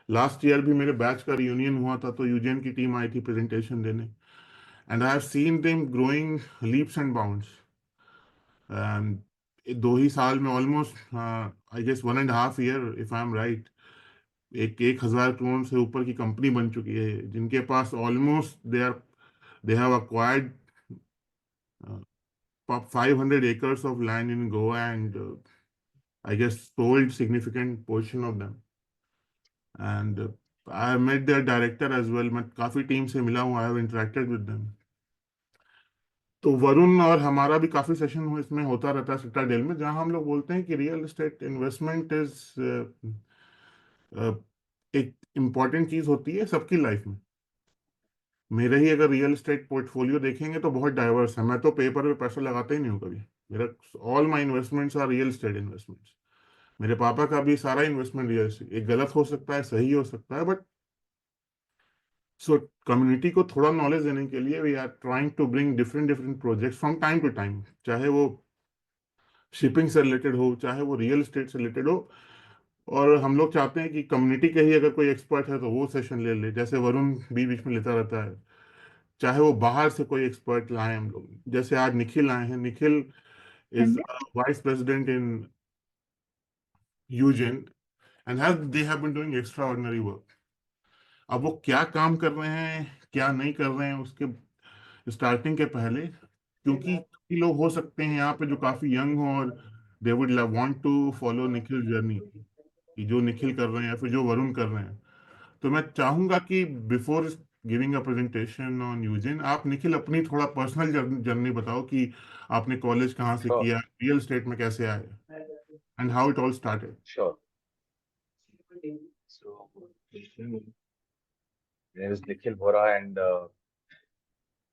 Last year भी मेरे batch का रियूनियन हुआ था, तो यूजेन की टीम आई थी प्रेजेंटेशन देने, and I have seen them growing leaps and bounds. दो ही साल में almost, I guess 1.5 year if I am right, 1,000 crore से ऊपर की कंपनी बन चुकी है, जिनके पास almost they have acquired 500 acres of land in Goa, and I guess sold significant portion of them. And I have met their director as well. मैं काफी टीम से मिला हूँ, I have interacted with them. तो वरुण और हमारा भी काफी सेशन हुआ इसमें होता रहता है सिटाडेल में, जहाँ हम लोग बोलते हैं कि रियल एस्टेट इन्वेस्टमेंट इज एक इम्पॉर्टेंट चीज होती है सबकी लाइफ में। मेरे ही अगर रियल एस्टेट पोर्टफोलियो देखेंगे तो बहुत डाइवर्स है। मैं तो पेपर पे पैसा लगाता ही नहीं हूँ कभी। मेरा all my investments are real estate investments. मेरे पापा का भी सारा इन्वेस्टमेंट रियल एस्टेट, एक गलत हो सकता है, सही हो सकता है, बट सो कम्युनिटी को थोड़ा नॉलेज देने के लिए we are trying to bring different different projects from time to time, चाहे वो शिपिंग से रिलेटेड हो, चाहे वो रियल एस्टेट से रिलेटेड हो। और हम लोग चाहते हैं कि कम्युनिटी के ही अगर कोई एक्सपर्ट है तो वो सेशन ले ले, जैसे वरुण भी बीच में लेता रहता है, चाहे वो बाहर से कोई एक्सपर्ट लाए हम लोग, जैसे आज निखिल आए हैं। Nikhil is vice president in Yujen and have they have been doing extraordinary work. अब वो क्या काम कर रहे हैं, क्या नहीं कर रहे हैं, उसके स्टार्टिंग के पहले, क्योंकि काफी लोग हो सकते हैं यहाँ पे जो काफी यंग हो और they would want to follow Nikhil journey, कि जो निखिल कर रहे हैं या फिर जो वरुण कर रहे हैं। तो मैं चाहूंगा कि before giving a presentation on Eugene, आप निखिल अपनी थोड़ा पर्सनल जर्नी बताओ कि आपने कॉलेज कहाँ से Sure, किया, रियल स्टेट में कैसे आए, and how it all started. sure. So, my name is Nikhil Bhora, and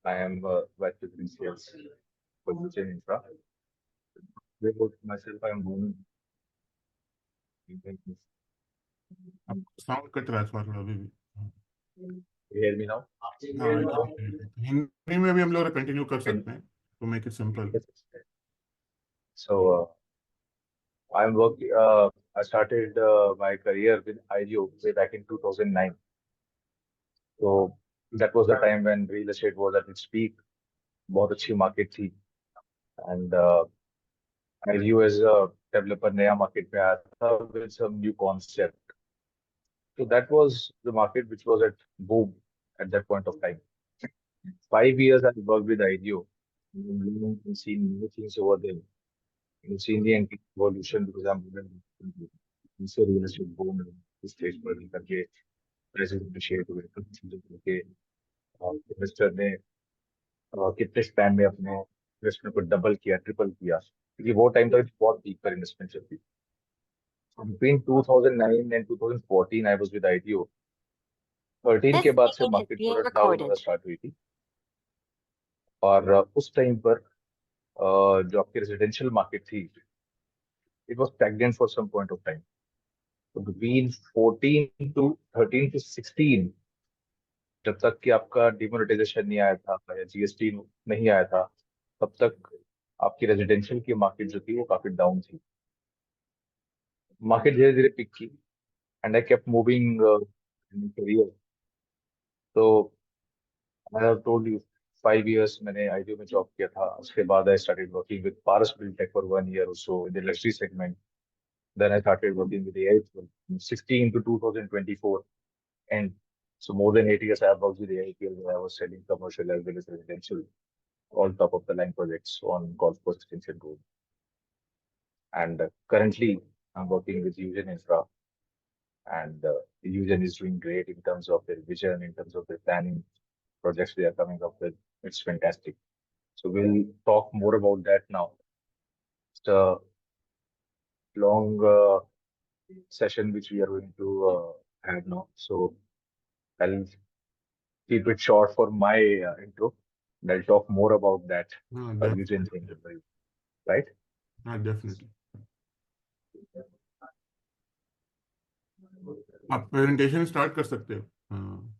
I am Vice President Sales for Eugene Infra. About myself, I am born in. Sound cut रहा है थोड़ा थोड़ा अभी भी। You hear me now? हाँ, हिंदी में भी हम लोग कंटिन्यू कर सकते हैं, to make it simple. Yes. So, I'm working. I started my career with IDEO way back in 2009. So that was the time when real estate was at its peak. बहुत अच्छी market थी, and IDEO as a developer नया market में आया था with some new concept. So that was the market which was at boom at that point of time. 5 years I worked with IDEO. You've seen new things over there. You've seen the evolution because I'm से real estate boom इस stage पर करके prices appreciate हुए, कुछ चीजें करके investor ने कितने स्पैन में अपने इन्वेस्टमेंट को डबल किया, ट्रिपल किया, क्योंकि वो टाइम तक बहुत पीक पर इन्वेस्टमेंट चलती थी. Between 2009 and 2014 I was with IDEO. 13 के बाद से मार्केट थोड़ा डाउन होना स्टार्ट हुई थी, और उस टाइम पर जो आपकी रेजिडेंशियल मार्केट थी, it was stagnant for some point of time. तो बिटवीन 14 टू 13 टू 16, जब तक कि आपका डिमोनेटाइजेशन नहीं आया था या जीएसटी नहीं आया था, तब तक आपकी रेजिडेंशियल की मार्केट जो थी वो काफी डाउन थी. मार्केट धीरे धीरे पिक की, and I kept moving in career. तो I have told you 5 years मैंने आईडियो में जॉब किया था. उसके बाद I started working with Paras Biltech for 1 year or so in the luxury segment. Then I started working with AI from 16 to 2024, and so more than 8 years I have worked with AIPL, where I was selling commercial as well as residential, all top of the line projects on golf course extension road. And currently I'm working with Eugen Infra, and Eugen is doing great in terms of their vision, in terms of their planning, projects they are coming up with. It's fantastic. So we'll talk more about that now. It's a long session which we are going to have now. So I'll keep it short for my intro. And I'll talk more about that हाँ, Eugen thing, right? Definitely. आप presentation start कर सकते हो। हाँ,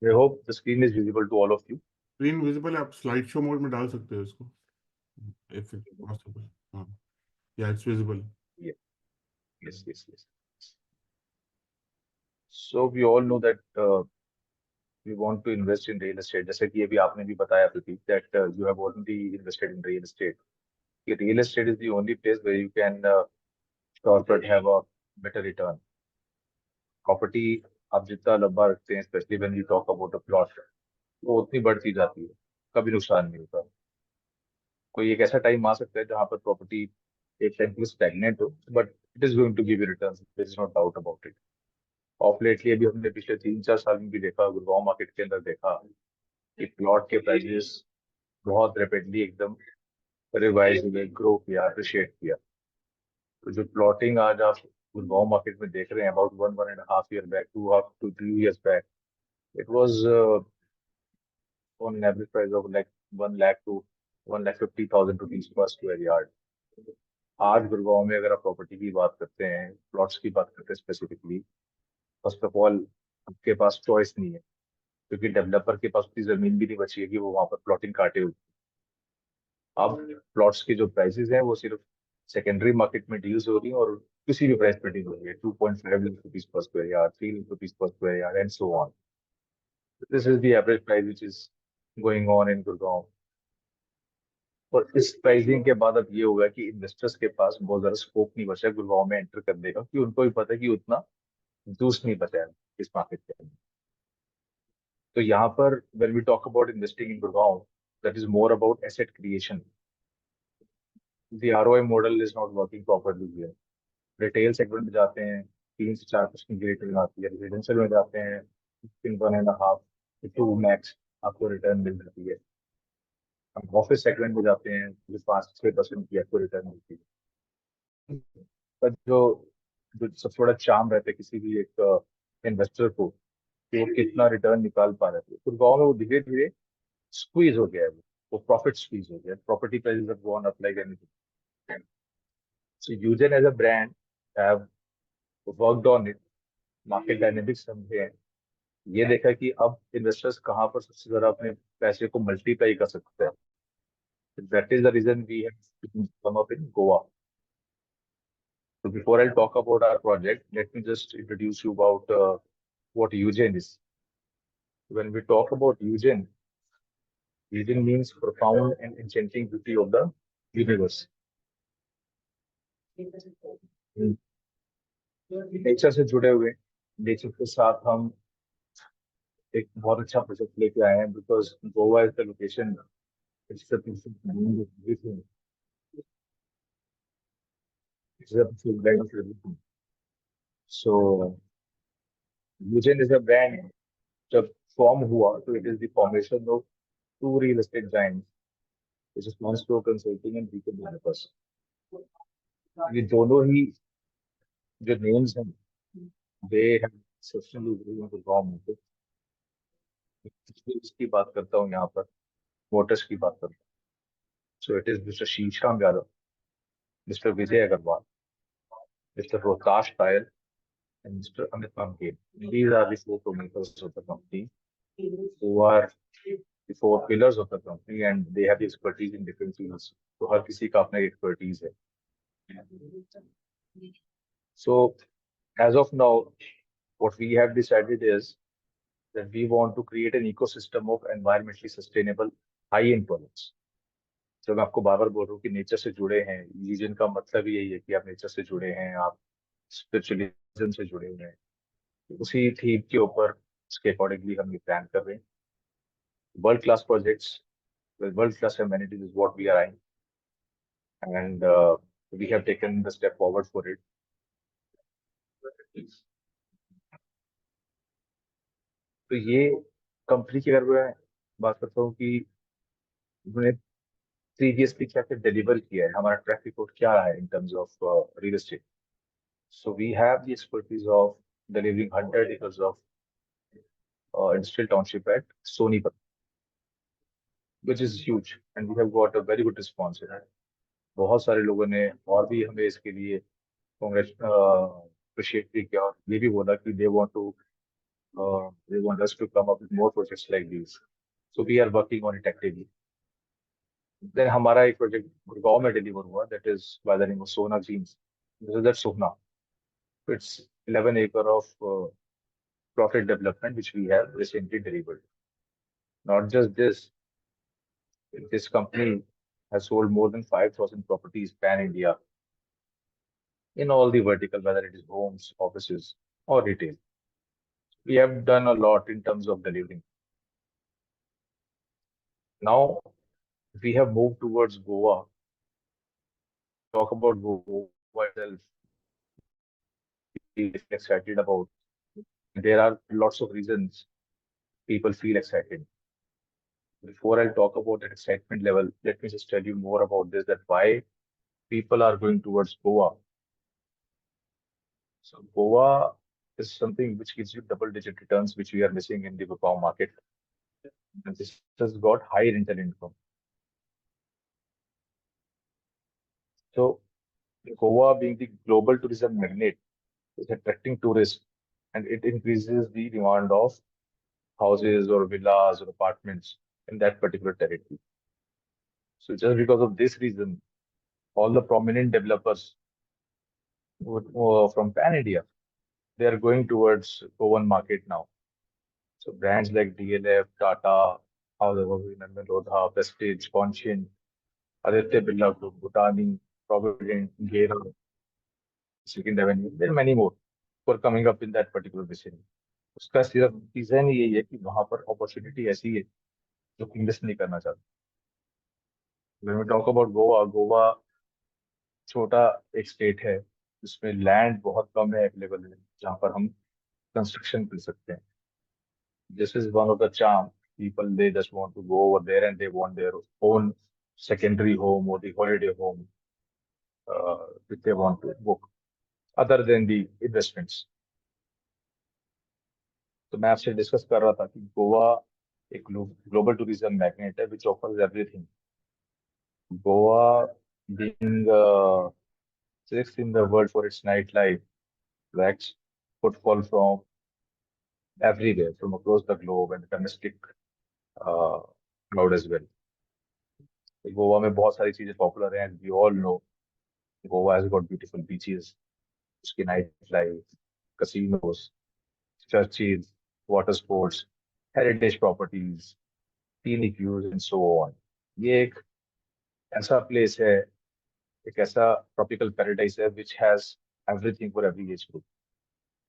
I hope the screen is visible to all of you. Screen visible है, आप slide show mode में डाल सकते हो इसको, इफ इट पॉसिबल। हाँ, या it's visible. Yeah. Yes, yes, yes. So we all know that we want to invest in real estate. जैसे कि अभी आपने भी बताया प्रतीक that you have already invested in real estate. Real estate is the only place where you can corporate have a better return. Property आप जितना लंबा रखते हैं, especially when you talk about a plot, वो उतनी बढ़ती जाती है, कभी नुकसान नहीं होता। कोई एक ऐसा टाइम आ सकता है जहां पर प्रॉपर्टी एक टाइम के लिए स्टैग्नेंट हो, but it is going to give you returns, there is no doubt about it. Of lately अभी हमने पिछले 3-4 साल में भी देखा, गुड़गांव मार्केट के अंदर देखा कि प्लॉट के प्राइसेस बहुत रैपिडली एकदम रिवाइज हुए, ग्रो किया, अप्रिशिएट किया। तो जो प्लॉटिंग आज आप गुड़गांव मार्केट में देख रहे हैं, about 1.5 year back, 2 to 3 years back, it was on an average price of like 1 lakh to 1,50,000 rupees per square yard। आज गुड़गांव में अगर आप प्रॉपर्टी की बात करते हैं, प्लॉट्स की बात करते हैं स्पेसिफिकली, फर्स्ट ऑफ ऑल आपके पास चॉइस नहीं है, क्योंकि डेवलपर के पास उतनी जमीन भी नहीं बची है कि वो वहां पर प्लॉटिंग काटे हुए। अब प्लॉट्स के जो प्राइसेस हैं वो सिर्फ सेकेंडरी मार्केट में डील्स हो रही हैं, और किसी भी प्राइस पे डील हो रही है, 2.5 lakh rupees per square yard, 3 lakh rupees per square yard, and so on. This is the average price which is going on in Gurgaon. और इस प्राइसिंग के बाद अब ये होगा कि इन्वेस्टर्स के पास बहुत ज्यादा स्कोप नहीं बचा गुड़गांव में एंटर करने का, कि उनको भी पता है कि उतना जूस नहीं बचा है इस मार्केट के अंदर। तो यहाँ पर when we talk about investing in Gurgaon, that is more about asset creation. The ROI model is not working properly here. Retail segment में जाते हैं, 3 से 4% की रिटर्न आती है। रेजिडेंशियल में जाते हैं, 1.5 to 2 max आपको रिटर्न मिल जाती है। हम ऑफिस सेगमेंट में जाते हैं, जो 5-6% की आपको रिटर्न मिलती है। पर जो जो सबसे बड़ा चार्म रहता है किसी भी एक इन्वेस्टर को, कि वो कितना रिटर्न निकाल पा रहे थे, गुड़गांव में वो धीरे धीरे स्क्वीज हो गया है, वो प्रॉफिट स्क्वीज हो गया है। Property prices have gone up like anything. So Yujan as a brand have worked on it, market dynamics समझे हैं, ये देखा कि अब इन्वेस्टर्स कहाँ पर सबसे ज्यादा अपने पैसे को मल्टीप्लाई कर सकते हैं। That is the reason we have come up in Goa. So before I talk about our project, let me just introduce you about what Eugen is. When we talk about Eugen, Eugen means profound and enchanting beauty of the universe. Nature से जुड़े हुए, nature के साथ हम एक बहुत अच्छा project लेके आए हैं, because Goa is the location, it's the so Yujan is a brand जब फॉर्म हुआ तो it is the formation of two real estate giants, which is Monster Consulting and Beacon Developers। ये दोनों ही जो नेम्स हैं, they have exceptionally grown the government. इसकी बात करता हूँ यहाँ पर, वोटर्स की बात करता हूँ। So it is Mr Shisham Yadav, Mr Vijay Agarwal, Mr Rohtash Payal, and Mr. Amit Mamke. These are the four promoters of the company, who are the four pillars of the company, and they have the expertise in different fields. तो हर किसी का अपना expertise है। So as of now, what we have decided is that we want to create an ecosystem of environmentally sustainable high-end products। तो मैं आपको बार बार बोल रहा हूँ कि नेचर से जुड़े हैं, रीजन का मतलब यही है कि आप नेचर से जुड़े हैं, आप स्पिरिचुअलिज्म से जुड़े हुए हैं। उसी थीम के ऊपर उसके अकॉर्डिंगली हम ये प्लान कर रहे हैं। World class projects with world class amenities is what we are eyeing, and we have taken the step forward for it। तो ये कंपनी की अगर मैं बात करता हूँ कि उन्होंने प्रीवियसली क्या क्या डिलीवर किया है, हमारा ट्रैक रिकॉर्ड क्या रहा है in terms of real estate. So we have the expertise of delivering 100 acres of industrial township at Sonipat, which is huge, and we have got a very good response in it। बहुत सारे लोगों ने और भी हमें इसके लिए appreciate भी किया, और ये भी बोला कि they want to they want us to come up with more projects like these. So we are working on it actively. Then हमारा एक project गुड़गांव में deliver हुआ, that is by the name of Sona Jeans. This is that Sohna. It's 11 acre of profit development which we have recently delivered. Not just this company has sold more than 5,000 properties pan-India in all the vertical, whether it is homes, offices, or retail. We have done a lot in terms of delivering. Now we have moved towards Goa. Talk about Goa itself. Feel excited about. There are lots of reasons people feel excited. Before I talk about that excitement level, let me just tell you more about this, that why people are going towards Goa. So Goa is something which gives you double-digit returns, which we are missing in the Gurgaon market. And this has got high rental income. So Goa, being the global tourism magnet, is attracting tourists, and it increases the demand of houses or villas or apartments in that particular territory. So just because of this reason, all the prominent developers from pan India, they are going towards Goan market now. So brands like DLF, Tata, House of Lodha, Prestige, Conscient, Aditya Birla Group, Bhutani, Provident, Gera, Second Avenue, there are many more who are coming up in that particular vicinity. उसका सिर्फ reason यही है कि वहां पर opportunity ऐसी है जो कि मिस नहीं करना चाहते. When we talk about Goa, Goa छोटा एक स्टेट है जिसमें लैंड बहुत कम है अवेलेबल है जहाँ पर हम कंस्ट्रक्शन कर सकते हैं. This is one of the charm. People, they just want to go over there and they want their own secondary home or the holiday home which they want to book other than the investments. तो मैं आपसे discuss कर रहा था कि गोवा एक global tourism magnet है which offers everything. Goa being sixth in the world for its nightlife, attracts footfall from everywhere, from across the globe and domestic crowd as well. Goa में बहुत सारी चीजें पॉपुलर हैं. We all know Goa has got beautiful beaches, उसकी night life, casinos, churches, water sports, heritage properties, scenic views and so on. ये एक ऐसा place है, एक ऐसा ट्रॉपिकल पैराडाइज है which has everything for every age group.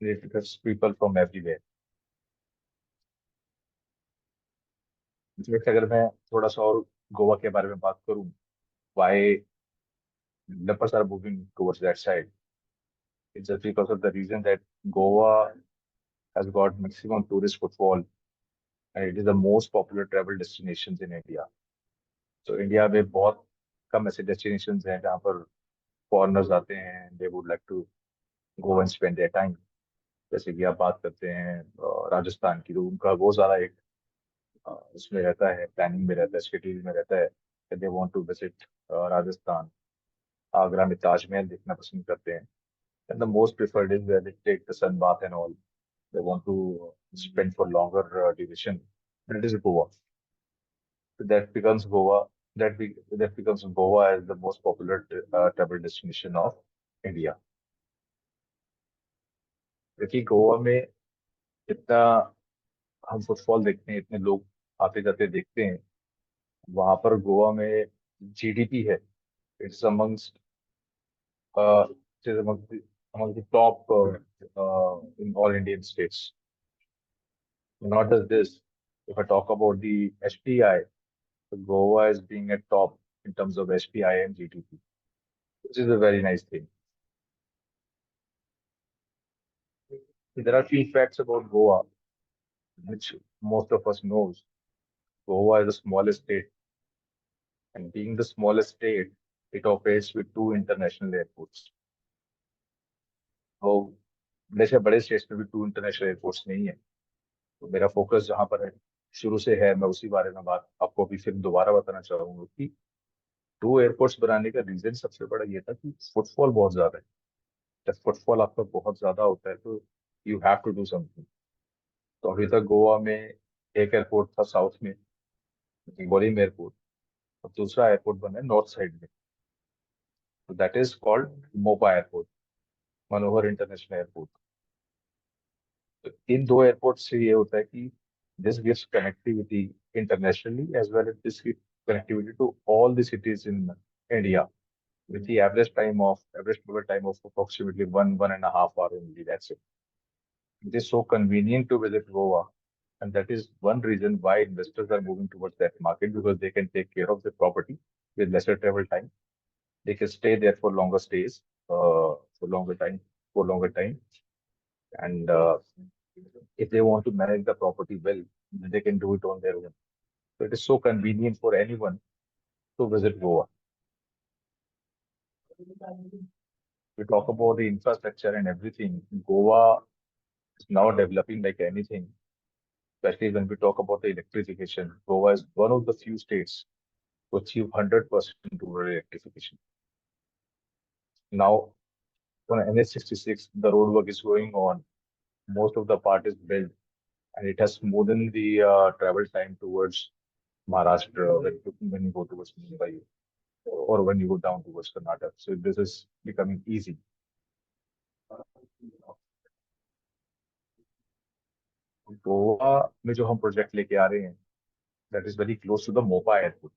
It attracts people from everywhere. अगर मैं थोड़ा सा और गोवा के बारे में बात करूं, why developers are moving towards that side, it's just because of the reason that Goa has got maximum tourist footfall and it is the most popular travel destinations in India. So India में बहुत कम ऐसे destinations हैं जहाँ पर foreigners आते हैं, they would like to go and spend their time. जैसे कि आप बात करते हैं राजस्थान की, तो उनका वो ज़्यादा एक उसमें रहता है, प्लानिंग में रहता है, शेड्यूल में रहता है, they want to visit Rajasthan. Agra में ताजमहल देखना पसंद करते हैं. And the most preferred is where they take the sun bath and all. They want to spend for longer duration. That is Goa. That becomes Goa that becomes Goa as the most popular travel destination of India. क्योंकि गोवा में इतना हम footfall देखते हैं, इतने लोग आते जाते देखते हैं. वहां पर गोवा में जीडीपी है, it's amongst it is among the top in all Indian states. Not just this, if I talk about the HPI, so Goa is being at top in terms of HPI and GDP, which is a very nice thing. There are few facts about Goa, which most of us knows. Goa is the smallest state, and being the smallest state, it operates with 2 international airports. तो जैसे बड़े states में भी 2 international airports नहीं है. तो मेरा focus जहाँ पर है शुरू से है, मैं उसी बारे में बात आपको अभी फिर दोबारा बताना चाहूंगा कि 2 एयरपोर्ट्स बनाने का रीजन सबसे बड़ा ये था कि फुटफॉल बहुत ज्यादा है. जब फुटफॉल आपका बहुत ज्यादा होता है तो you have to do something. तो अभी तक गोवा में एक एयरपोर्ट था साउथ में, बोरिम एयरपोर्ट, और दूसरा एयरपोर्ट बना है नॉर्थ साइड में, तो that is called Mopa airport, Manohar international airport. तो इन दो एयरपोर्ट से ये होता है कि this gives connectivity internationally as well as this connectivity to all the cities in India with the average travel time of approximately one and a half hour only. That's it. It is so convenient to visit Goa, and that is one reason why investors are moving towards that market, because they can take care of the property with lesser travel time. They can stay there for longer stays, for longer time, and if they want to manage the property well, they can do it on their own. So it is so convenient for anyone to visit Goa. We talk about the infrastructure and everything. Goa is now developing like anything, especially when we talk about the electrification. Goa is one of the few states to achieve 100% rural electrification. Now, on NH66, the road work is going on. Most of the part is built, and it has smoothened the travel time towards Maharashtra when you go towards Mumbai or when you go down towards Karnataka. So this is becoming easy. Goa में जो हम project लेके आ रहे हैं, that is very close to the Mopa airport.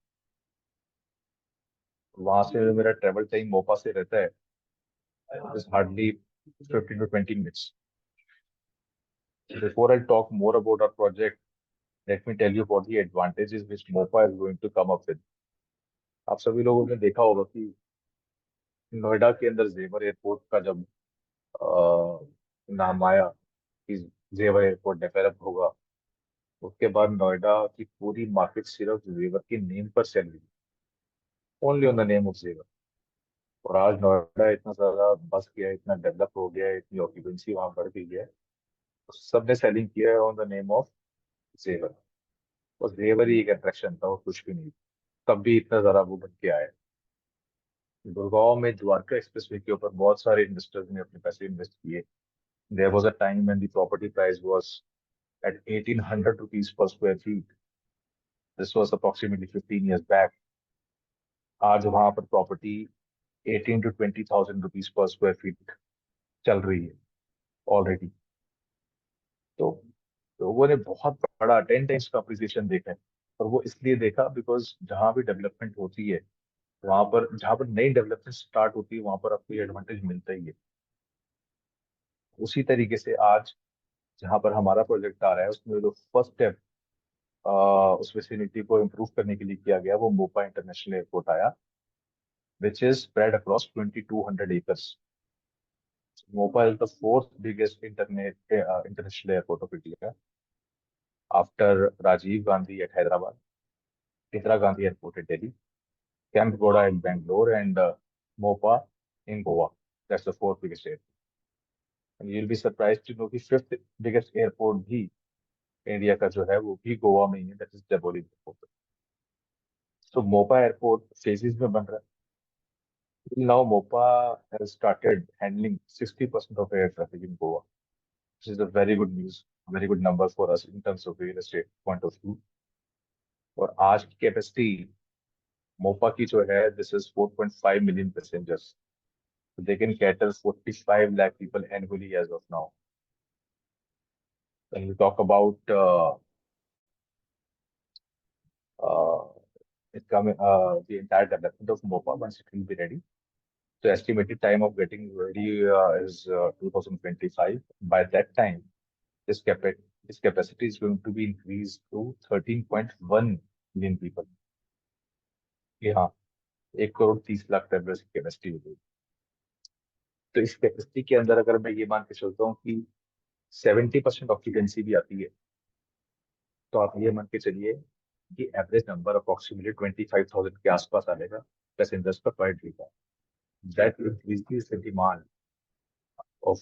वहां से मेरा ट्रेवल टाइम मोपा से रहता है is hardly 15 to 20 minutes. Before I talk more about our project, let me tell you about the advantages which MOPA is going to come up with. आप सभी लोगों ने देखा होगा कि नोएडा के अंदर जेवर एयरपोर्ट का जब नाम आया कि जेवर एयरपोर्ट डेवलप होगा, उसके बाद नोएडा की पूरी मार्केट सिर्फ जेवर के नेम पर चल रही, only on the name of जेवर। और आज नोएडा इतना ज्यादा बस गया है, इतना डेवलप हो गया है, इतनी ऑक्यूपेंसी वहां बढ़ गई है, तो सबने सेलिंग किया है ऑन द नेम ऑफ जेवर। और जेवर ही एक अट्रैक्शन था और कुछ भी नहीं, तब भी इतना ज्यादा वो बन के आया। गुड़गांव में द्वारका एक्सप्रेसवे के ऊपर बहुत सारे इन्वेस्टर्स ने अपने पैसे इन्वेस्ट किए। There was a time when the property price was at 1800 rupees per square feet. This was approximately 15 years back. आज वहां पर property 18 to 20,000 rupees per square feet चल रही है ऑलरेडी। तो लोगों ने बहुत बड़ा 10 टाइम्स का अप्रिसिएशन देखा है। और वो इसलिए देखा बिकॉज जहां भी डेवलपमेंट होती है, वहां पर जहां पर नई डेवलपमेंट स्टार्ट होती है, वहां पर आपको ये एडवांटेज मिलता ही है। उसी तरीके से आज जहां पर हमारा प्रोजेक्ट आ रहा है, उसमें जो फर्स्ट स्टेप उस विसिनिटी को इम्प्रूव करने के लिए किया गया, वो मोपा इंटरनेशनल एयरपोर्ट आया, which is spread across 2200 acres. Mopa is the fourth biggest international airport of India after Rajiv Gandhi at Hyderabad, Indira Gandhi airport at Delhi, Campgoda in Bangalore, and Mopa in Goa. That's the fourth biggest airport. And you'll be surprised to know कि fifth biggest airport भी India का जो है वो भी गोवा में ही है, that is Daboli Airport. So Mopa Airport phases में बन रहा है. Till now Mopa has started handling 60% of air traffic in Goa, which is a very good news, a very good number for us in terms of real estate point of view. और आज की capacity Mopa की जो है, this is 4.5 million passengers. They can cater 45 lakh people annually as of now. When we talk about uh, the entire development of Mopa once it will be ready, the estimated time of getting ready is 2025. By that time, this capacity is going to be increased to 13.1 million people. हाँ, 1,30,00,000 travellers की capacity होगी। तो इस capacity के अंदर अगर मैं ये मान के चलता हूँ कि 70% ऑक्यूपेंसी भी आती है, तो आप ये मान के चलिए कि एवरेज नंबर अप्रोक्सीमेटली 25,000 के आसपास आएगा पैसेंजर्स पर डे का। That increases the demand of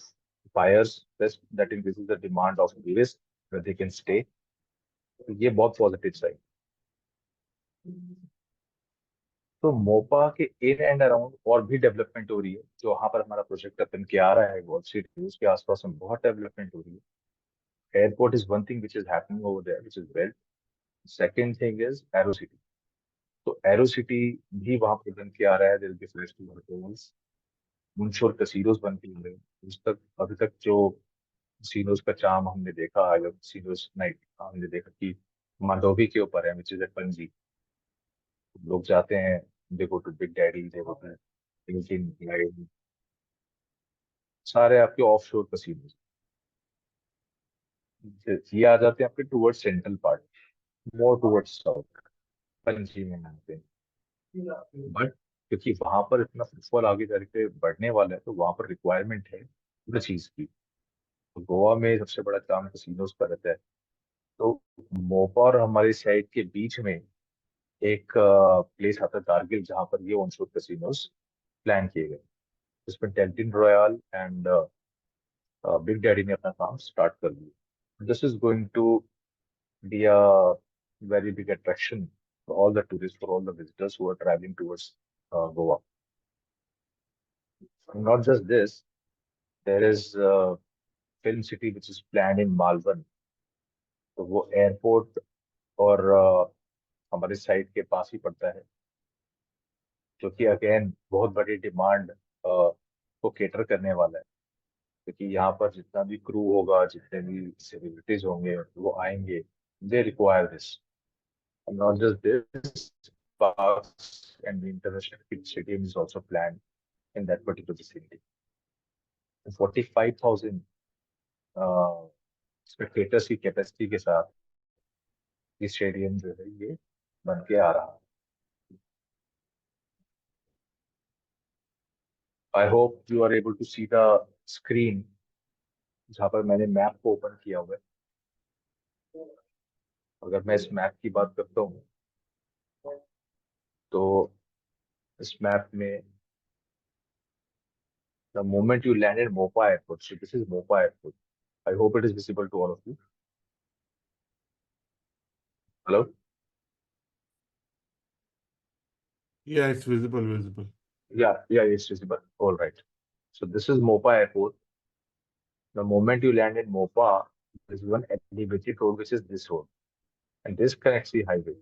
buyers, that increases the demand of tourist where they can stay. तो ये बहुत पॉजिटिव साइड। तो मोपा के इन एंड अराउंड और भी डेवलपमेंट हो रही है। जो वहां पर हमारा प्रोजेक्ट अपन के आ रहा है, वॉल स्ट्रीट उसके आसपास में बहुत डेवलपमेंट हो रही है। airport is one thing which is happening over there, which is well. Second thing is AeroCity. तो AeroCity भी वहां पे बन के आ रहा है. There will be festival hotels, मूनशोर कसीनोज बन के आ रहे हैं. उस तक अभी तक जो कसीनोज का चाम हमने देखा, जब कसीनोज नाइट हमने देखा कि मांडोवी के ऊपर है, विच इज एट पणजी. लोग जाते हैं, they go to Big Daddy, they go to सारे आपके ऑफ शोर कसीनोज. ये आ जाते हैं आपके towards central part, more towards south, Panaji में आते हैं. बट क्योंकि वहां पर इतना फुटफॉल आगे करके बढ़ने वाला है, तो वहां पर रिक्वायरमेंट है हर चीज की. तो गोवा में सबसे बड़ा काम कसिनोज का रहता है. तो मोपा और हमारी साइड के बीच में एक प्लेस आता है कारगिल, जहाँ पर ये ऑनशोर कसिनोज प्लान किए गए, जिसमें Deltin Royal and Big Daddy ने अपना काम स्टार्ट कर दिया. This is going to be a very big attraction for all the tourist, for all the visitors who are travelling towards Goa. Not just this, there is Film City which is planned in Malvan. तो वो airport और हमारे side के पास ही पड़ता है, जो कि again बहुत बड़ी डिमांड को केटर करने वाला है. क्योंकि यहाँ पर जितना भी क्रू होगा, जितने भी सेलिब्रिटीज होंगे, वो आएंगे. They require this. Not just this, parks and the international stadium is also planned in that particular vicinity. 45,000 spectators की कैपेसिटी के साथ ये स्टेडियम जो है ये बन के आ रहा है. I hope you are able to see the screen, जहाँ पर मैंने मैप को ओपन किया हुआ है. अगर मैं इस मैप की बात करता हूँ, तो इस मैप में the moment you land at Mopa Airport, so this is Mopa Airport. I hope it is visible to all of you. Hello? Yeah, it's visible. Yeah, it's visible. All right. So this is Mopa Airport. The moment you land in Mopa, there is one elevated road, which is this road, and this connects the highway.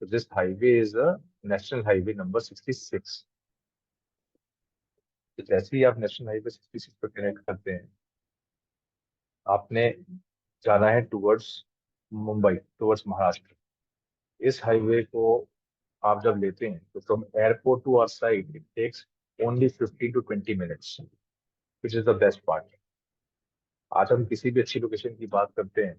So this highway is a national highway number 66. तो जैसे ही आप national highway 66 पर connect करते हैं, आपने जाना है towards Mumbai, towards Maharashtra. इस हाईवे को आप जब लेते हैं, तो from airport to our side it takes only 15 to 20 minutes, which is the best part. आज हम किसी भी अच्छी लोकेशन की बात करते हैं,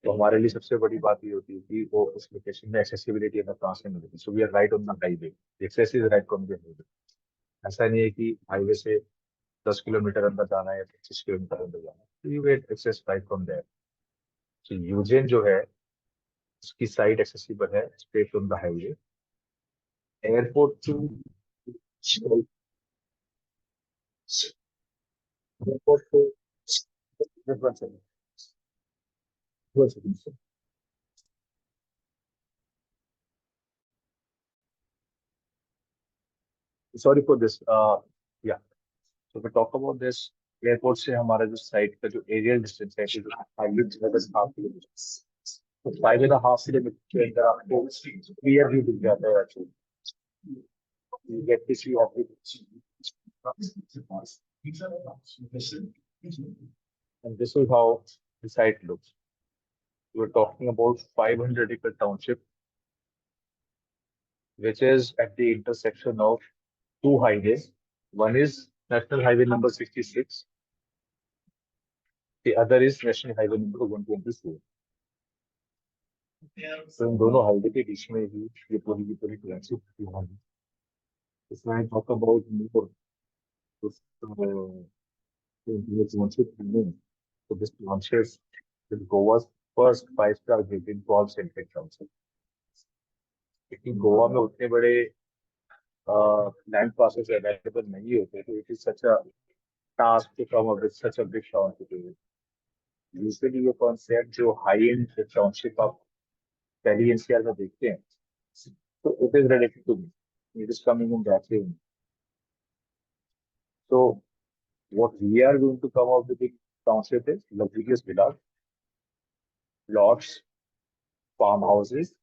तो हमारे लिए सबसे बड़ी बात ये होती है कि वो उस लोकेशन में एक्सेसिबिलिटी हमें कहाँ से मिलेगी. So we are right on the highway. Access is right from the highway. ऐसा नहीं है कि हाईवे से 10 किलोमीटर अंदर जाना है या 25 किलोमीटर अंदर जाना है. तो you get access right from there. तो यूजेन जो है उसकी साइड एक्सेसिबल है straight from the highway. Airport to airport to sorry for this. या So we talk about this. Airport से हमारा जो साइट का जो एरियल डिस्टेंस है, 5.5 किलोमीटर. तो 5.5 किलोमीटर के अंदर आपको क्लियर व्यू दिख जाता है. Actually you get to see of it. And this is how the site looks. We're talking about 500-acre township, which is at the intersection of two highways. One is National Highway number 66. The other is National Highway number 124. So इन दोनों highway के बीच में ही ये पूरी की पूरी township है. If I talk about more, this township name. So this township is Goa's first 5-star rated golf centric township. क्योंकि गोवा में उतने बड़े लैंड पासेस अवेलेबल नहीं होते, तो it is such a task to come up with such a big township. Usually ये concept जो high end township आप दिल्ली एनसीआर में देखते हैं, तो it is related to me. It is coming in that way. So what we are going to come up with the township is luxurious villas, plots, farmhouses,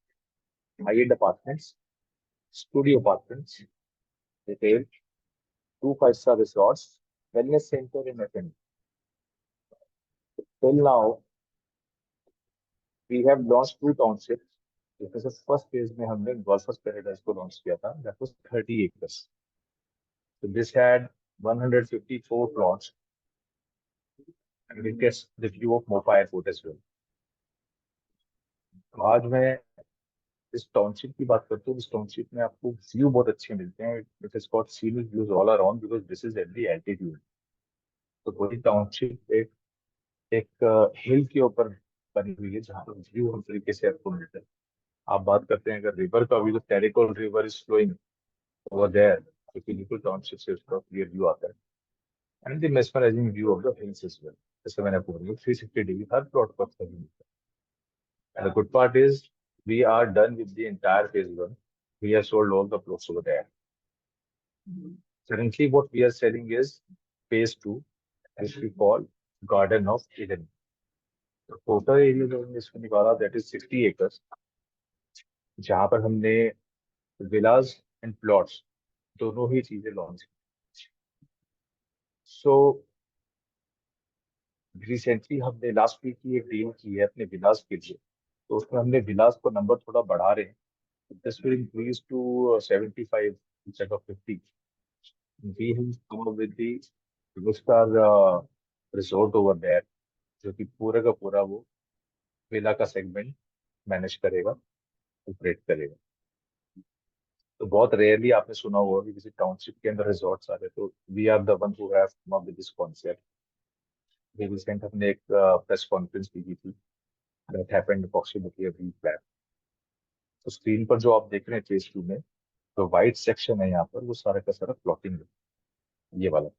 high-end apartments, studio apartments, retail, 2 5-star resorts, wellness center in F&B. Till now, we have launched 2 townships. This is first phase में हमने Golfers Paradise को launch किया था. That was 30 acres. So this had 154 plots, and it gets the view of Mopa Airport as well. आज मैं इस township की बात करता हूँ. इस टाउनशिप में आपको व्यू बहुत अच्छे मिलते हैं. It is got scenic views all around because this is at the altitude. तो पूरी टाउनशिप एक हिल के ऊपर बनी हुई है जहाँ पर व्यू हर तरीके से आपको मिलता है. आप बात करते हैं अगर रिवर का व्यू, तो Tiracol river is flowing over there, तो बिल्कुल टाउनशिप से उसका क्लियर व्यू आता है. And the mesmerising view of the hills as well. जैसे मैंने आपको बोला 360 डिग्री हर प्लॉट पर व्यू मिलता है. And the good part is we are done with the entire phase 1. We have sold all the plots over there. Currently, what we are selling is phase 2, which we call Garden of Eden. The total area जो हमने इसको निकाला that is 60 acres, जहाँ पर हमने villas and plots दोनों ही चीजें launch की. So रिसेंटली हमने लास्ट वीक की एक डील की है अपने विलास के लिए. तो उसमें हमने विलास को नंबर थोड़ा बढ़ा रहे हैं. This will increase to 75 instead of 50. We have come up with the Star resort over there, जो कि पूरा का पूरा वो विला का सेगमेंट मैनेज करेगा, ऑपरेट करेगा. तो बहुत रेयरली आपने सुना होगा कि किसी टाउनशिप के अंदर रिजॉर्ट्स आ रहे. तो we are the one who have come up with this concept. We recent हमने एक प्रेस कॉन्फ्रेंस भी की थी. That happened approximately a week back. तो स्क्रीन पर जो आप देख रहे हैं फेज 2 में, जो व्हाइट सेक्शन है यहाँ पर, वो सारा का सारा प्लॉटिंग है, ये वाला.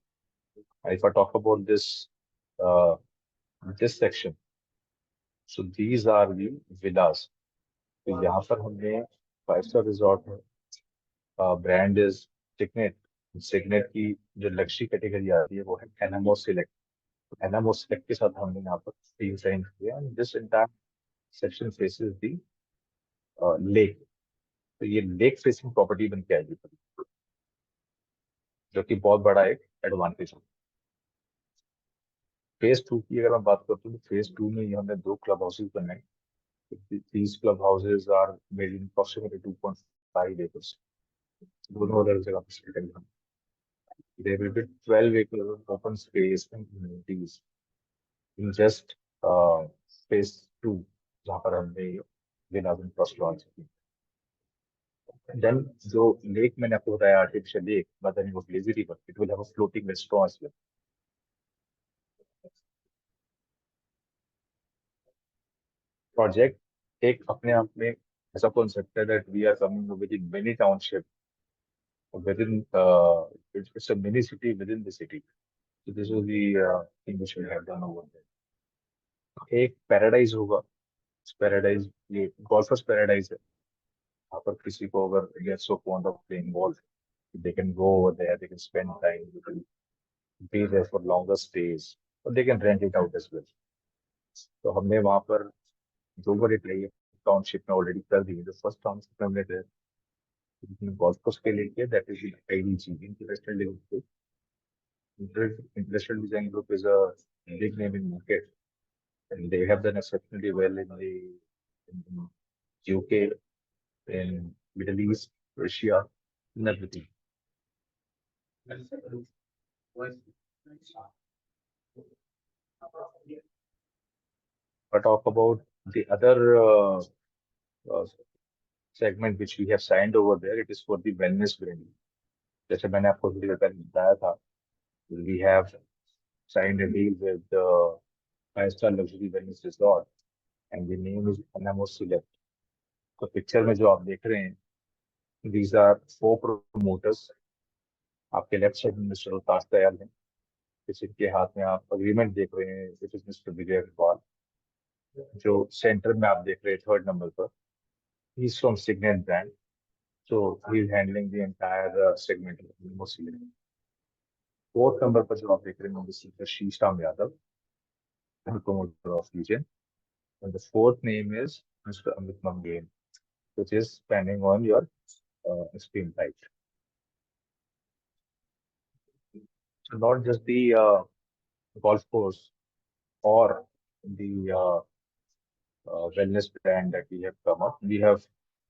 If I talk about this section, so these are the villas. तो यहाँ पर हमने 5-star रिजॉर्ट है. Brand is signet. सिग्नेट की जो लग्जरी कैटेगरी आती है वो है एनामो सिलेक्ट. एनामो सिलेक्ट के साथ हमने यहाँ पर तीन साइन किया. This entire section faces the lake. तो ये लेक फेसिंग प्रॉपर्टी बन के आएगी, जो कि बहुत बड़ा एक एडवांटेज है. फेज 2 की अगर मैं बात करता हूँ, तो फेज 2 में ये हमने 2 क्लब हाउसेज बनाए. These club houses are made in approximately 2.5 acres. दोनों अलग जगह पर सेटल हैं. There will be 12 acres of open space and amenities in just phase 2, जहाँ पर हमने विलास एंड प्लॉट्स लॉन्च की. Then जो लेक मैंने आपको बताया, artificial lake, but then it was lazy river. It will have a floating restaurant as well. Project एक अपने आप में ऐसा कॉन्सेप्ट है that we are coming with a mini township within it's a mini city within the city. So this was the thing which we have done over there. एक paradise होगा. Paradise ये golfer's paradise है. यहाँ पर किसी को अगर they are so fond of playing golf, they can go over there, they can spend time, they can be there for longer stays, or they can rent it out as well. तो हमने वहाँ पर 2 बड़े play township में already कर दिए. जो first township में हमने golf course के लिए किया, that is the IDG, International Living Group. International Design Group is a big name in market, and they have done exceptionally well in UK, in Middle East, Russia, and everything. But talk about the other uh, segment which we have signed over there, it is for the wellness brand. जैसे मैंने आपको थोड़ी देर पहले बताया था, we have signed a deal with the 5-star luxury wellness resort, and the name is Anamo Select. तो picture में जो आप देख रहे हैं, these are 4 promoters. आपके लेफ्ट साइड में मिस्टर उतास दयाल हैं. किसी के हाथ में आप अग्रीमेंट देख रहे हैं, it is mister Vijay Agarwal. जो सेंटर में आप देख रहे हैं 3rd नंबर पर, he is from Signet brand. So he is handling the entire segment. 4th number पर जो आप देख रहे हैं Mr Shisham Yadav, promoter of Legion. And the fourth name is Mr. Amit Mangen, which is depending on your screen type. So not just the golf course or the wellness brand that we have come up. We have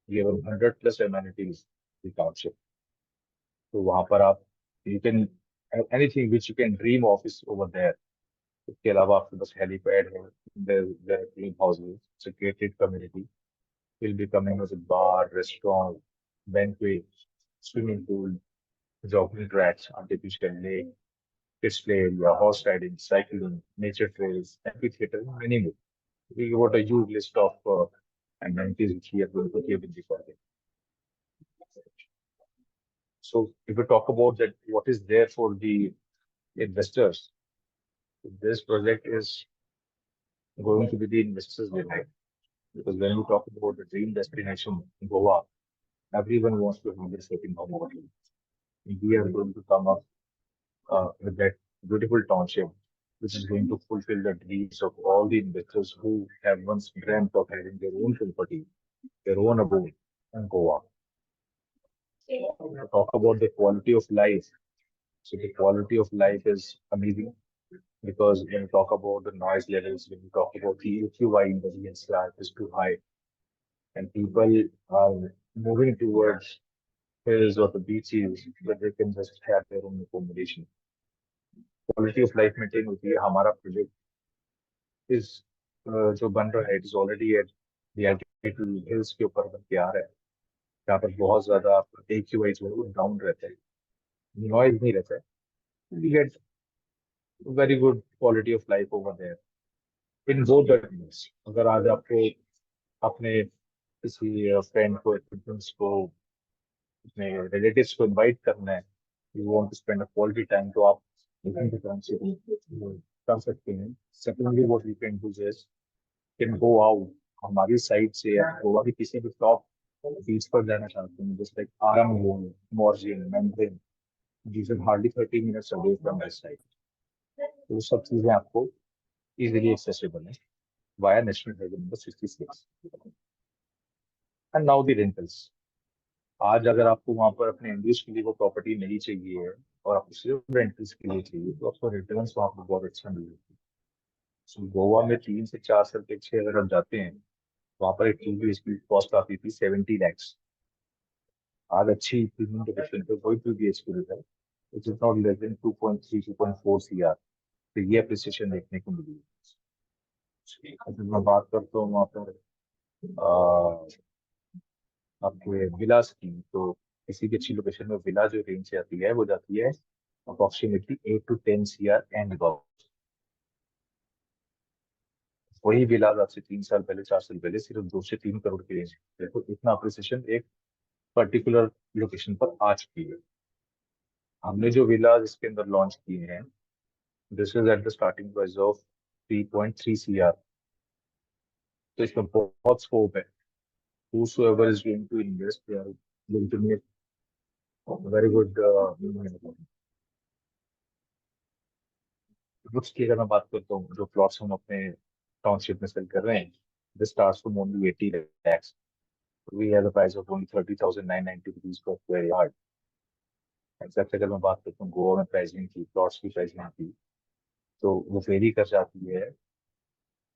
100+ amenities in the township. तो वहाँ पर आप you can anything which you can dream of is over there. इसके अलावा आपके पास helipad है, there are green houses, it's a gated community. Will be coming with a bar, restaurant, banquet, swimming pool, jogging tracks, artificial lake, kids play area, horse riding, cycling, nature trails, amphitheater, and many more. We got a huge list of amenities which we are going to give in the project. So if we talk about that, what is there for the investors, this project is going to be the investors' delight. Because when we talk about the dream destination, Goa, everyone wants to have a second home over here. We are going to come up with that beautiful township, which is going to fulfill the dreams of all the investors who have once dreamt of having their own property, their own abode in Goa. Talk about the quality of life. So the quality of life is amazing because when you talk about the noise levels, when you talk about the AQI in the NCR is too high, and people are moving towards hills or the beaches where they can just have their own accommodation. Quality of life maintain होती है. हमारा project is जो बन रहा है, it is already at the altitude hills के ऊपर बन के आ रहा है. यहाँ पर बहुत ज्यादा AQI जो है वो डाउन रहता है, नॉइज नहीं रहता है. We get very good quality of life over there in both the teams. अगर आज आपको अपने किसी फ्रेंड को, acquaintance को, अपने रिलेटिव्स को इनवाइट करना है, you want to spend a quality time, तो आप कर सकते हैं. Secondly what you can do is can go out हमारी साइड से या गोवा के किसी भी टॉप बीच पर जाना चाहते हैं, जैसे like Arambol, Morjim, Mandrem, these are hardly 30 minutes away from my side. तो सब चीजें आपको easily accessible है via national highway number 66. And now the rentals. आज अगर आपको वहां पर अपने इंग्लिश के लिए वो प्रॉपर्टी नहीं चाहिए है और आपको सिर्फ रेंटल्स के लिए चाहिए, तो आपको रिटर्न्स वहां पर बहुत अच्छा मिल जाता है. So, गोवा में 3 से 4 साल के 6 अगर आप जाते हैं, वहां पर एक 2 BHK की कॉस्ट आती थी 70 lakhs. आज अच्छी प्रीमियम लोकेशन पे कोई 2 BHK है, which is not less than 2.3 2.4 CR. तो ये अप्रिसिएशन देखने को मिली. अगर मैं बात करता हूँ वहाँ पर आपके विलास की, तो किसी भी अच्छी लोकेशन में विला जो रेंज आती है वो जाती है approximately 8 to 10 CR and above. वही विला आज से 3 साल पहले 4 साल पहले सिर्फ 2 से 3 करोड़ की रेंज. देखो इतना अप्रिसिएशन एक पर्टिकुलर लोकेशन पर आ चुकी है. हमने जो विला इसके अंदर लॉन्च किए हैं, this is at the starting price of 3.3 CR. तो इसमें बहुत स्कोप है. Whosoever is going to invest, they are going to make very good looks की अगर मैं बात करता हूँ, जो प्लॉट्स हम अपने टाउनशिप में सेल कर रहे हैं, this starts from only 80 lakhs. We have a price of only 30,990 rupees per square yard. Exact अगर मैं बात करता हूँ गोवा में प्राइसिंग की, प्लॉट्स की प्राइसिंग की, तो वो वेरी कर जाती है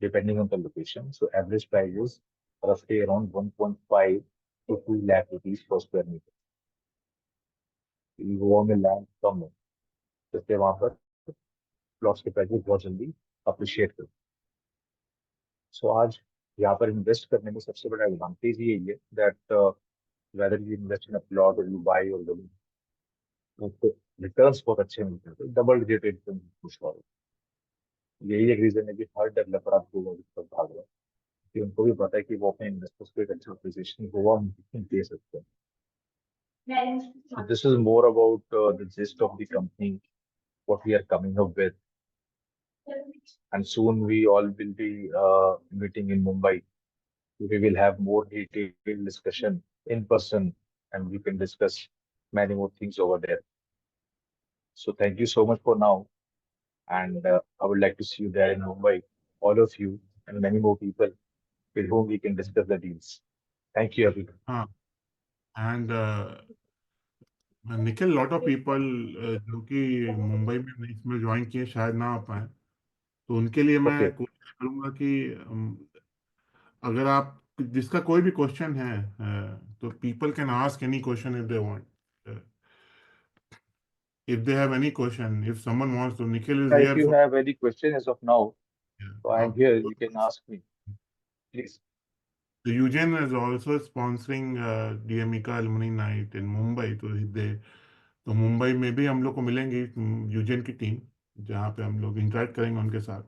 depending on the location. So average price is roughly around 1.5 to 2 lakh rupees per square meter. Goa में लैंड कम है, तो इसलिए वहां पर प्लॉट्स के प्राइस बहुत जल्दी अप्रिशिएट करते हैं. सो आज यहाँ पर इन्वेस्ट करने में सबसे बड़ा एडवांटेज यही है that whether you invest in a plot और यू बाय और तो रिटर्न्स बहुत अच्छे मिलते हैं, डबल डिजिट रिटर्न खुश हो. यही एक रीजन है कि हर डेवलपर आपको गोवा पर भाग रहा है, कि उनको भी पता है कि वो अपने इन्वेस्टर्स को एक अच्छा पोजीशन गोवा में दे सकते हैं. So this is more about the gist of the company, what we are coming up with. And soon we all will be meeting in Mumbai. We will have more detailed discussion in person and we can discuss many more things over there. So thank you so much for now. And I would like to see you there in Mumbai, all of you and many more people. with whom we can discuss the deals. Thank you, everyone. हाँ, and Nikhil, lot of people जो कि मुंबई में इसमें join किए शायद ना आ पाए, तो उनके लिए मैं Okay. कोशिश करूंगा कि अगर आप जिसका कोई भी क्वेश्चन है, तो people can ask any question if they want, if they have any question, if someone wants to, Nikhil is If here you for. have any question as of now, so I am आप here. You can ask me, please. तो Eugene is also sponsoring DME का alumni night in Mumbai, तो मुंबई में भी हम लोग को मिलेंगे यूजेन की टीम, जहाँ पे हम लोग इंटरेक्ट करेंगे उनके साथ।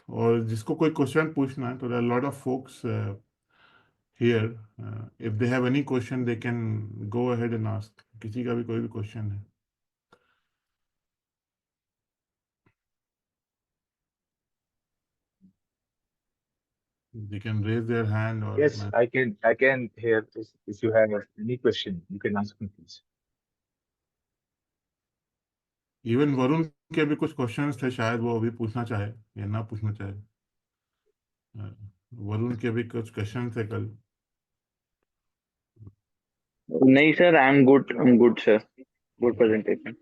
और जिसको कोई क्वेश्चन पूछना है, तो there are lot of folks here, if they have any question they can go ahead and ask, किसी का भी कोई भी क्वेश्चन है। They can raise their hand, और Yes, मैं I can. I can hear. If you have any question, you can ask me, please. Even Varun के भी कुछ क्वेश्चंस थे, शायद वो अभी पूछना चाहे या ना पूछना चाहे। वरुण के भी कुछ क्वेश्चन थे कल। नहीं sir, I am good sir, good presentation.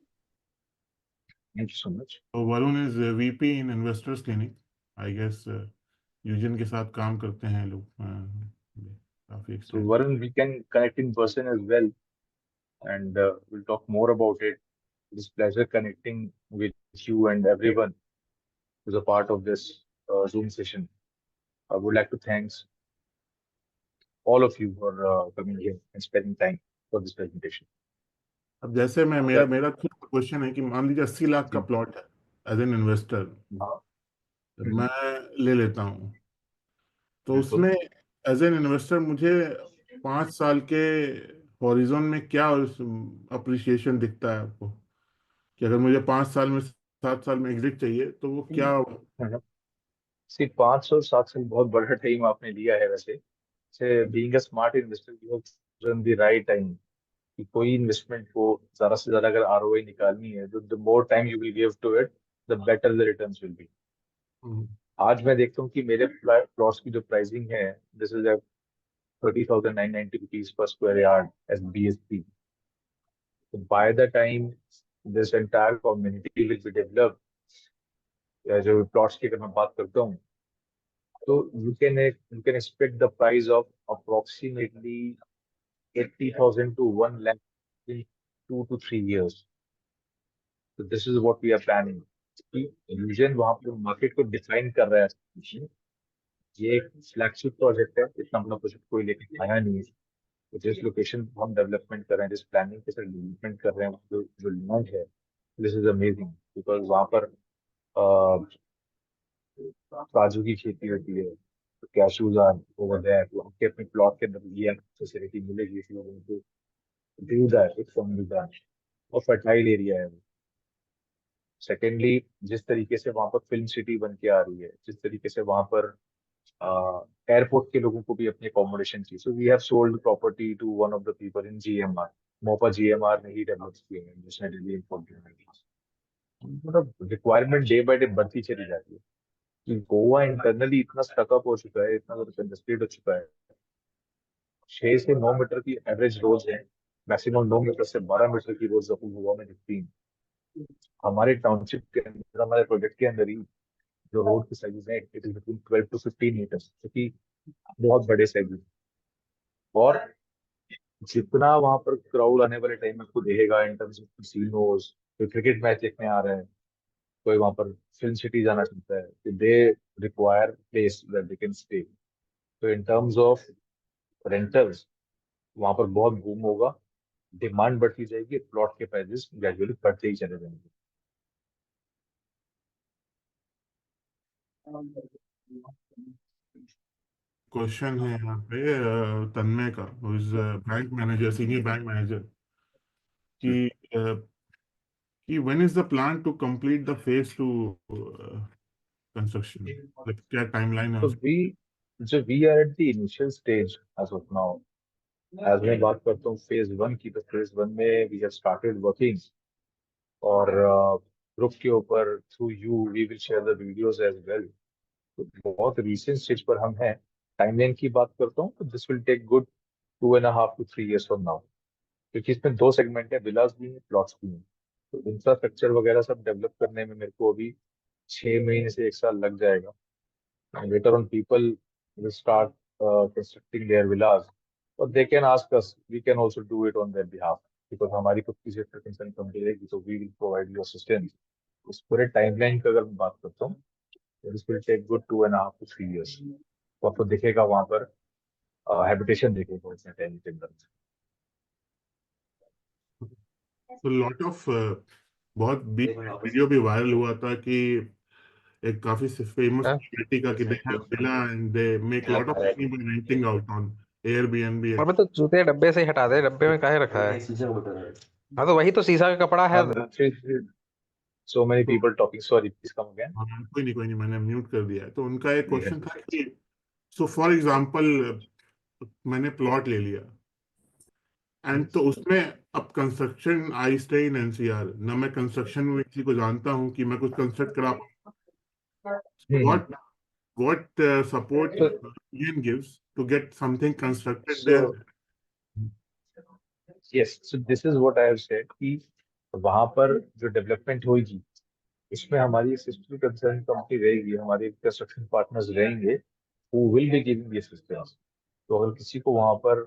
Thank you so much. तो Varun is VP in investors clinic, I guess Yujan के साथ काम करते हैं लोग काफी So extend. Varun, we can connect in person as well, and we'll talk more about it. It is pleasure connecting with you and everyone who's a part of this Zoom session. I would like to thanks all of you for coming here and spending time for this presentation. अब जैसे मैं मेरा That, मेरा खुद question है कि मान लीजिए 80 लाख का जी, प्लॉट है, एज एन इन्वेस्टर हाँ, मैं ले लेता हूँ, तो बिल्कुल। उसमें एज एन इन्वेस्टर मुझे 5 साल के हॉरिजॉन में क्या अप्रिसिएशन दिखता है आपको, कि अगर मुझे 5 साल में 7 साल में एग्जिट चाहिए तो वो क्या। सिर्फ 5 और 7 साल बहुत बड़ा टाइम आपने लिया है वैसे। से being a smart investor, you have chosen the right time कि कोई इन्वेस्टमेंट को ज्यादा से ज्यादा अगर आरओआई निकालनी है, the more time you will give to it, the better the returns will be. आज मैं देखता हूँ कि मेरे प्लॉट्स की जो प्राइसिंग है, this is 30,990 rupees per square yard as BSP। So by the time this entire community will be developed, या जो प्लॉट्स की अगर मैं बात करता हूँ, तो you can expect the price of approximately 80,000 to 1 lakh in 2 to 3 years. So this is what we are planning. कि यूजन वहां पर मार्केट को डिफाइन कर रहा है। ये एक फ्लैगशिप प्रोजेक्ट है, इतना बड़ा प्रोजेक्ट कोई लेके आया नहीं है। तो जिस लोकेशन पर हम डेवलपमेंट कर रहे हैं, जिस प्लानिंग के साथ डेवलपमेंट कर रहे हैं, जो जो लैंड है, दिस इज अमेजिंग, बिकॉज वहां पर काजू की खेती होती है, तो कैशूज आर ओवर देयर, तो आपके अपने प्लॉट के अंदर ये फैसिलिटी मिलेगी इस लोगों को do that it from the branch. और फर्टाइल एरिया है। सेकेंडली, जिस तरीके से वहां पर फिल्म सिटी बन के आ रही है, जिस तरीके से वहां पर एयरपोर्ट के लोगों को भी अपनी अकोमोडेशन चाहिए, so we have sold property to one of the people in GMR। Mopa GMR ने ही डेवलप किए हैं, जिसने दिल्ली इंपोर्ट। मतलब रिक्वायरमेंट डे बाय डे बढ़ती चली जाती है कि गोवा इंटरनली इतना स्टकअप हो चुका है, इतना ज्यादा कंजस्टेड हो चुका है। 6 से 9 मीटर की एवरेज रोड है, मैक्सिमम 9 मीटर से 12 मीटर की रोड अपनी गोवा में दिखती है। हमारे टाउनशिप के अंदर, हमारे प्रोजेक्ट के अंदर ही जो रोड की साइज है, it is between 12 to 15 metre, जो कि बहुत बड़े साइज। और जितना वहां पर क्राउड आने वाले टाइम में आपको देखेगा इन टर्म्स ऑफ कैसीनोज, कोई क्रिकेट मैच देखने आ रहे हैं, कोई वहां पर फिल्म सिटी जाना चाहता है, they require place where they can stay. तो इन टर्म्स ऑफ रेंटल्स वहां पर बहुत बूम होगा, डिमांड बढ़ती जाएगी, प्लॉट के प्राइसेस ग्रेजुअली बढ़ते ही चले जाएंगे। क्वेश्चन है यहाँ पे तन्मय का, bank manager, senior bank manager, कि कि when is the plan to complete the phase two construction, क्या टाइमलाइन है तो उसकी। We are at the initial stage as of now. As मैं बात करता हूँ फेज 1 की, तो फेज 1 में वी हैव स्टार्टेड वर्किंग। और ग्रुप के ऊपर through you we will share the videos as well. तो बहुत रिसेंट स्टेज पर हम हैं। टाइमलाइन की बात करता हूँ तो this will take good 2.5 to 3 years from now, क्योंकि इसमें दो सेगमेंट है, विलास भी है, प्लॉट्स भी हैं। तो इंफ्रास्ट्रक्चर वगैरह सब डेवलप करने में मेरे को अभी 6 महीने से 1 साल लग जाएगा। Later on, people will start constructing their villas, but they can ask us. We can also do it on their behalf because हमारी खुद की सेक्टर कंसर्न कंपनी रहेगी, so we will provide you assistance. इस पूरे timeline की अगर मैं बात करता हूँ, this will take good 2.5 to 3 years. तो आपको दिखेगा वहाँ पर हैबिटेशन दिखेगा उसमें टाइम के अंदर। तो लॉट ऑफ बहुत बीच वीडियो भी वायरल हुआ था कि एक काफी फेमस कम्युनिटी का कि they have villa and they make lot of money by renting out on Airbnb. अबे तो जूते डब्बे से ही हटा दे, डब्बे में काहे रखा है? हाँ तो वही तो शीशा का कपड़ा है। So many people talking. Sorry, please come again. हाँ, कोई नहीं, मैंने म्यूट कर दिया है। तो उनका एक क्वेश्चन था कि सो फॉर एग्जांपल मैंने प्लॉट ले लिया एंड तो उसमें अब construction, I stay in NCR ना, मैं कंस्ट्रक्शन में किसी को जानता हूँ कि मैं कुछ कंस्ट्रक्ट करा पाऊँ। what support So, union gives to get something constructed so there? yes, so this is what I have said कि वहां पर जो डेवलपमेंट होगी उसमें हमारी सिस्टर कंसर्न कंपनी रहेगी, हमारे कंस्ट्रक्शन पार्टनर्स रहेंगे, who will be giving the assistance. तो अगर किसी को वहां पर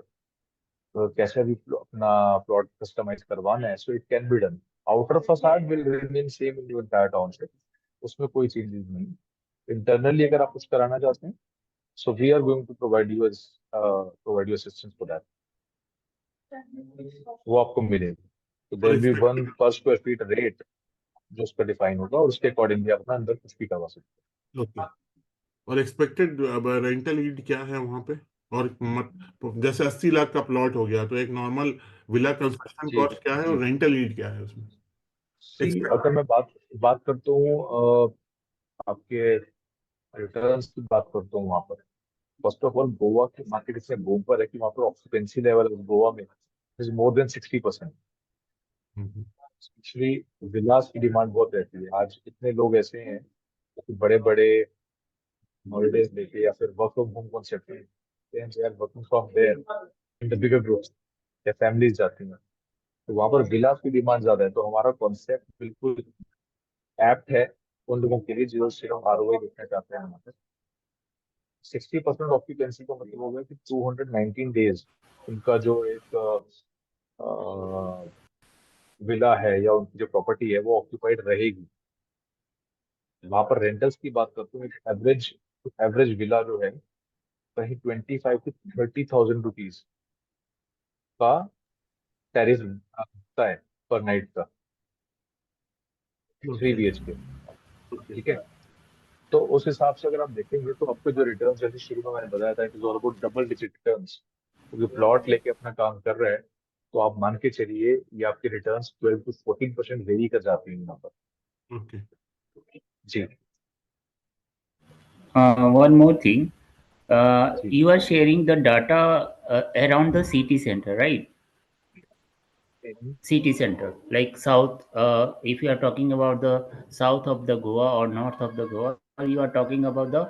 कैसा भी अपना प्लॉट कस्टमाइज करवाना है, so it can be done. Outer facade will remain same in your entire township, उसमें कोई चेंजेस नहीं। इंटरनली अगर आप कुछ कराना चाहते हैं, so we are going to provide you assistance for that, वो आपको मिलेगी। तो और there be one per square feet rate जो उस पर डिफाइन होगा और उसके अकॉर्डिंगली अपना अंदर कुछ भी करवा सकते ओके, और एक्सपेक्टेड रेंटल यील्ड क्या है वहां पे? और जैसे 80 लाख का प्लॉट हो गया तो एक नॉर्मल विला कंस्ट्रक्शन हैं। कॉस्ट क्या है और रेंटल यील्ड क्या है उसमें? सी अगर मैं बात करता हूँ आपके रिटर्न्स की बात करता हूँ वहां पर, फर्स्ट ऑफ ऑल गोवा की मार्केट इसमें बूम पर है कि वहां पर ऑक्यूपेंसी लेवल गोवा में इज मोर देन 60%। एक्चुअली विलास की डिमांड बहुत रहती है। आज इतने लोग ऐसे हैं कि बड़े बड़े हॉलिडेज लेके या फिर वर्क फ्रॉम होम कॉन्सेप्ट में working from there in the bigger groups या फैमिलीज जाती हैं, तो वहां पर विलास की डिमांड ज्यादा है। तो हमारा कॉन्सेप्ट बिल्कुल एप्ट है उन लोगों के लिए जो सिर्फ आरओआई देखना चाहते हैं। वहां पर 60% ऑक्यूपेंसी का मतलब हो गया कि 219 डेज उनका जो एक विला है या उनकी जो प्रॉपर्टी है वो ऑक्यूपाइड रहेगी। वहां पर रेंटल्स की बात करते हैं, एवरेज एवरेज विला जो है कहीं 25 to 30,000 रुपीज का टैरिफ होता है पर नाइट का, 3 BHK। ठीक है, तो उस हिसाब से अगर आप देखेंगे तो आपके जो रिटर्न, जैसे शुरू में मैंने बताया था, it is all about double digit returns. क्योंकि प्लॉट लेके अपना काम कर रहे हैं तो आप मान के चलिए ये आपके रिटर्न्स 12 to 14% वेरी कर जाती हैं यहाँ पर। ओके, जी One more thing. जी You are sharing the data around the city center, right? City center, like south. If you are talking about the south of the Goa or north of the Goa, you are talking about the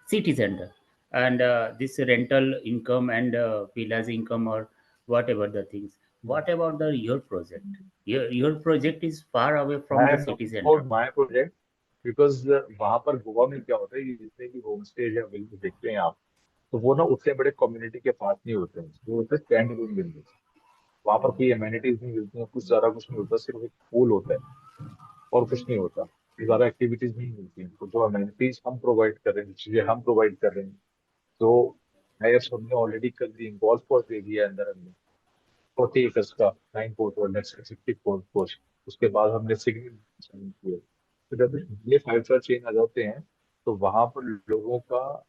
city center, and this rental income and villas income or whatever the things. What about the your project? Your project is far away from I the am city talking center. About my project because वहां पर गोवा में क्या होता है कि जितने भी home stay या विलेज देखते हैं आप, तो वो ना उतने बड़े कम्युनिटी के पास नहीं होते हैं, वो होते हैं स्टैंड अलोन विलेज। वहां पर कोई एमेनिटीज नहीं मिलती हैं, कुछ ज्यादा कुछ नहीं होता, सिर्फ एक पूल होता है और कुछ नहीं होता, ज्यादा एक्टिविटीज नहीं मिलती हैं। तो जो अमेनिटीज हम प्रोवाइड कर रहे हैं, जो चीजें हम प्रोवाइड कर रहे हैं, तो हायर्स हमने ऑलरेडी कर दी, गोल्फ कोर्स दे दिया है अंदर हमने 40 एकर्स का, 9 कोर्ट और नेक्स्ट 64 कोर्स। उसके बाद हमने सिग्नल किया। तो जब ये 5 स्टार चेन आ जाते हैं तो वहां पर लोगों का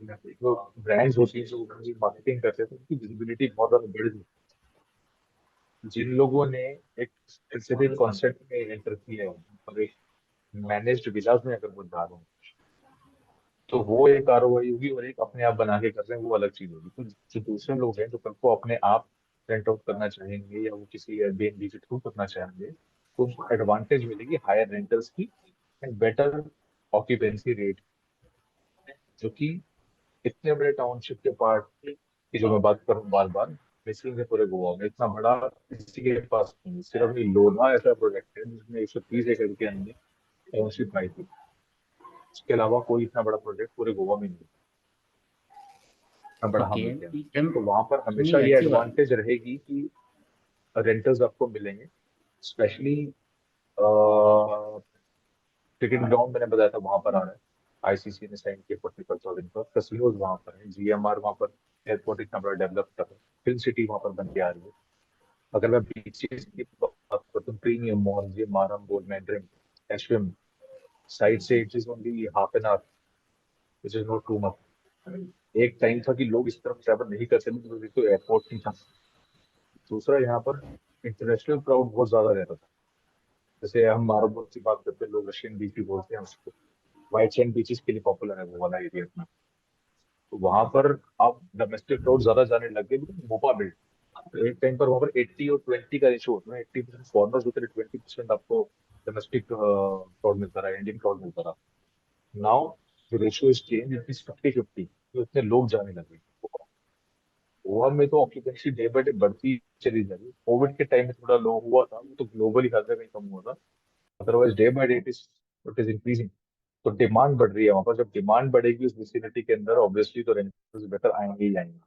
जो ब्रांड्स होती है, जो मार्केटिंग करते हैं, तो उनकी विजिबिलिटी बहुत ज्यादा बढ़ जाती है। जिन लोगों ने एक स्पेसिफिक कॉन्सेप्ट में एंटर किया है और एक मैनेज्ड विलास में अगर वो जा रहे हैं, तो वो एक आरओआई होगी, और एक अपने आप बना के कर रहे हैं वो अलग चीज होगी। तो जो दूसरे लोग हैं जो कल को अपने आप रेंट आउट करना चाहेंगे या वो किसी एयरबीएनबी के थ्रू करना चाहेंगे, तो उनको एडवांटेज मिलेगी हायर रेंटल्स की एंड बेटर ऑक्यूपेंसी रेट। जो कि इतने बड़े टाउनशिप के पार्ट की जो मैं बात करूँ बार बार, मिसिंग है पूरे गोवा में। इतना बड़ा किसी के पास नहीं है। सिर्फ ये लोधा ऐसा प्रोजेक्ट है जिसमें 130 एकड़ के अंदर टाउनशिप आई थी। उसके अलावा कोई इतना बड़ा प्रोजेक्ट पूरे गोवा में नहीं है, इतना बड़ा हम ओके लोग हैं। तो वहां पर हमेशा नहीं ये अच्छी बात। एडवांटेज रहेगी कि रेंटल्स आपको मिलेंगे। स्पेशली टिकट ग्राउंड मैंने बताया था वहां पर आ रहा है। आईसीसी ने साइन किया 45,000 का। कसिनोज वहां पर है, जीएमआर वहां पर, एयरपोर्ट इतना बड़ा डेवलप कर रहा है, फिल्म सिटी वहां पर बन के आ रही है। अगर मैं बीचेस की बात करता हूँ, प्रीमियम मॉल, ये मारम बोल, मैंड्रिन, एशविम, साइड से it is only half an hour, which is not too much. एक टाइम था कि लोग इस तरफ ट्रैवल नहीं कर सकते क्योंकि तो एयरपोर्ट नहीं था। दूसरा, यहाँ पर इंटरनेशनल क्राउड बहुत ज्यादा रहता था। जैसे हम मारम बोल की बात करते हैं, लोग रशियन बीच भी बोलते हैं उसको। व्हाइट सैंड बीचेस के लिए पॉपुलर है वो वाला एरिया में। तो वहां पर अब डोमेस्टिक क्राउड ज्यादा जाने लग गए बिकॉज मोपा बिल्ड। तो एक टाइम पर वहां पर 80 और 20 का रेशियो होता है। 80% फॉरनर्स होते थे, 20% आपको डोमेस्टिक क्राउड मिलता रहा, इंडियन क्राउड मिलता रहा। Now the ratio is change, it is 50-50। तो इतने लोग जाने लगे। गोवा में तो ऑक्यूपेंसी डे बाय डे बढ़ती चली जा रही है। कोविड के टाइम में थोड़ा लो हुआ था, वो तो ग्लोबली हर जगह कम हुआ था। Otherwise day by day it is increasing. तो डिमांड बढ़ रही है वहां पर। जब डिमांड बढ़ेगी उस विसिनिटी के अंदर, ऑब्वियसली तो रेंटल्स बेटर आएंगे ही आएंगे।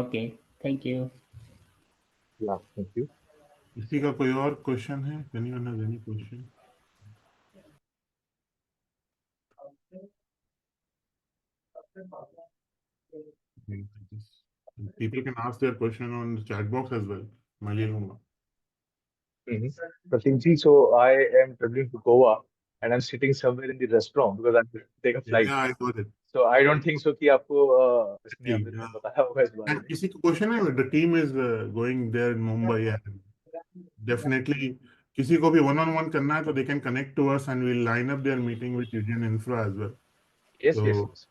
Okay thank you. Thank you. किसी का कोई और क्वेश्चन है? Anyone has any question? People can ask their question on the chat box as well. मैं ले लूंगा. Pratik ji, so I am traveling to Goa and I'm sitting somewhere in the restaurant because I'm going to take a flight. Yeah, I got it. So I don't think so कि आपको इसने अभी Yeah. बताया होगा इस बारे And में। किसी को क्वेश्चन है? The team is going there in Mumbai and definitely किसी को भी one-on-one करना है तो they can connect to us and we'll line up their meeting with Union Infra as well. Yes, So, yes, yes.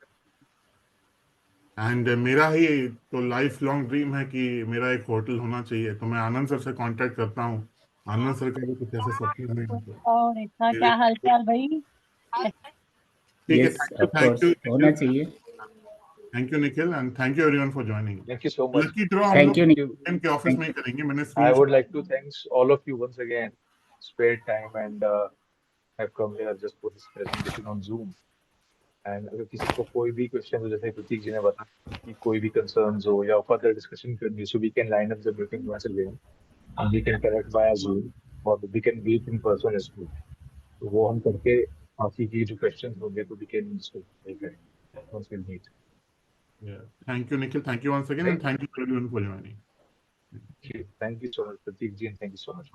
And मेरा ही तो life long dream है कि मेरा एक होटल होना चाहिए, तो मैं आनंद सर से कांटेक्ट करता हूँ। आनंद सर का भी कुछ ऐसे सपने हैं तो और इतना क्या हाल चाल भाई? ठीक है। Yes of thank course you होना निखिल, चाहिए। Thank you Nikhil and thank you everyone for joining. Thank you so much. Lucky draw हम थैंक लोग यू। के ऑफिस में ही करेंगे। मैंने I screen would like to thank all of you once again. Spared time and have come here just for this presentation on Zoom. And अगर किसी को कोई भी क्वेश्चन हो, जैसे प्रतीक जी ने बताया कि कोई भी कंसर्न्स हो या फर्दर डिस्कशन करनी, so we can line up the meeting once again and we can connect via Zoom और we can meet in person as well. तो वो हम करके बाकी की जो क्वेश्चन होंगे तो we can once we meet. Thank you Nikhil, thank you once again and thank you everyone for joining. Thank you so much, Pratik ji, and thank you so much.